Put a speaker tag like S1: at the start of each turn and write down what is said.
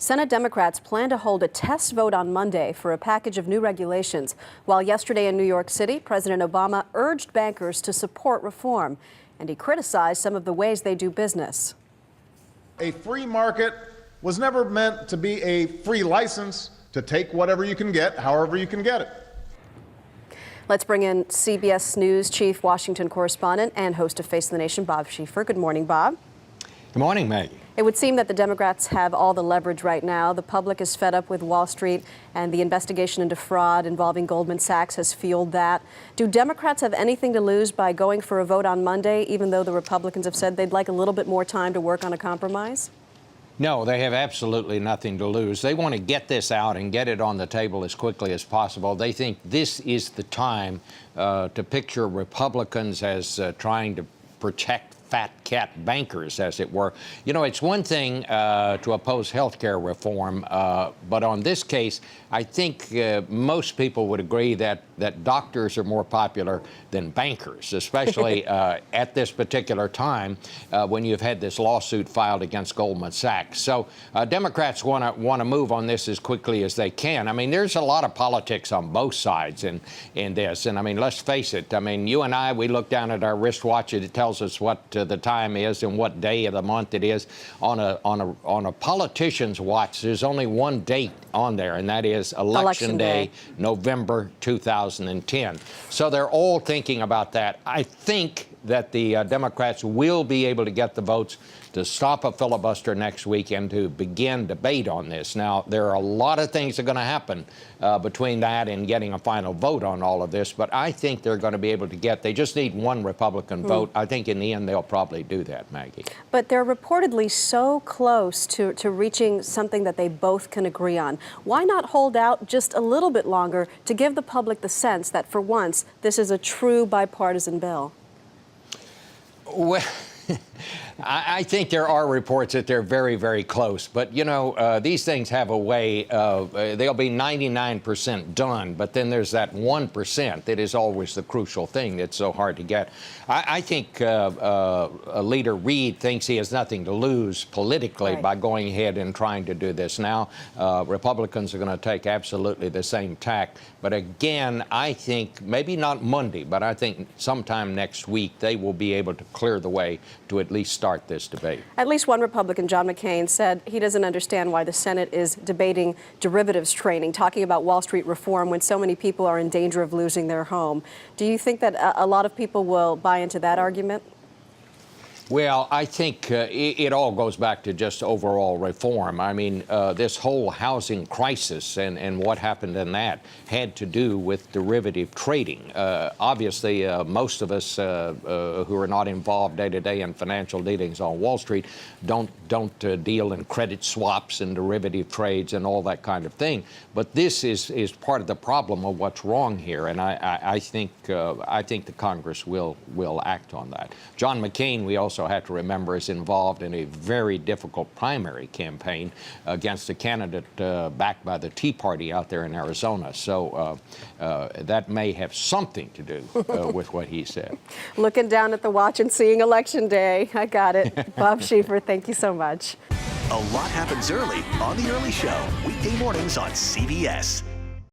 S1: Senate Democrats plan to hold a test vote on Monday for a package of new regulations, while yesterday in New York City, President Obama urged bankers to support reform, and he criticized some of the ways they do business.
S2: A free market was never meant to be a free license to take whatever you can get, however you can get it.
S1: Let's bring in CBS News Chief Washington correspondent and host of Face the Nation, Bob Schieffer. Good morning, Bob.
S3: Good morning, Maggie.
S1: It would seem that the Democrats have all the leverage right now. The public is fed up with Wall Street, and the investigation into fraud involving Goldman Sachs has fueled that. Do Democrats have anything to lose by going for a vote on Monday, even though the Republicans have said they'd like a little bit more time to work on a compromise?
S3: No, they have absolutely nothing to lose. They want to get this out and get it on the table as quickly as possible. They think this is the time to picture Republicans as trying to protect fat cat bankers, as it were. You know, it's one thing to oppose health care reform, but on this case, I think most people would agree that doctors are more popular than bankers, especially at this particular time when you've had this lawsuit filed against Goldman Sachs. So Democrats want to move on this as quickly as they can. I mean, there's a lot of politics on both sides in this, and I mean, let's face it. I mean, you and I, we look down at our wristwatch, and it tells us what the time is and what day of the month it is. On a politician's watch, there's only one date on there, and that is Election Day, November 2010. So they're all thinking about that. I think that the Democrats will be able to get the votes to stop a filibuster next week and to begin debate on this. Now, there are a lot of things that are going to happen between that and getting a final vote on all of this, but I think they're going to be able to they just need one Republican vote. I think in the end they'll probably do that, Maggie.
S1: But they're reportedly so close to reaching something that they both can agree on. Why not hold out just a little bit longer to give the public the sense that for once this is a true bipartisan bill?
S3: Well, I think there are reports that they're very, very close. But, you know, these things have a way of, they'll be 99% done, but then there's that 1% that is always the crucial thing that's so hard to get. I think Leader Reid thinks he has nothing to lose politically by going ahead and trying to do this now. Republicans are going to take absolutely the same tack. But again, I think maybe not Monday, but I think sometime next week they will be able to clear the way to at least start this debate.
S1: At least one Republican, John McCain, said he doesn't understand why the Senate is debating derivatives trading, talking about Wall Street reform when so many people are in danger of losing their home. Do you think that a lot of people will buy into that argument?
S3: Well, I think it all goes back to just overall reform. I mean, this whole housing crisis and what happened in that had to do with derivative trading. Obviously, most of us who are not involved day-to-day in financial dealings on Wall Street don't deal in credit swaps and derivative trades and all that kind of thing. But this is part of the problem of what's wrong here, and I think the Congress will act on that. John McCain, we also have to remember, is involved in a very difficult primary campaign against a candidate backed by the Tea Party out there in Arizona. So that may have something to do with what he said.
S1: Looking down at the watch and seeing Election Day. I got it. Bob Schieffer, thank you so much.
S4: A lot happens early on The Early Show, weekday mornings on CBS.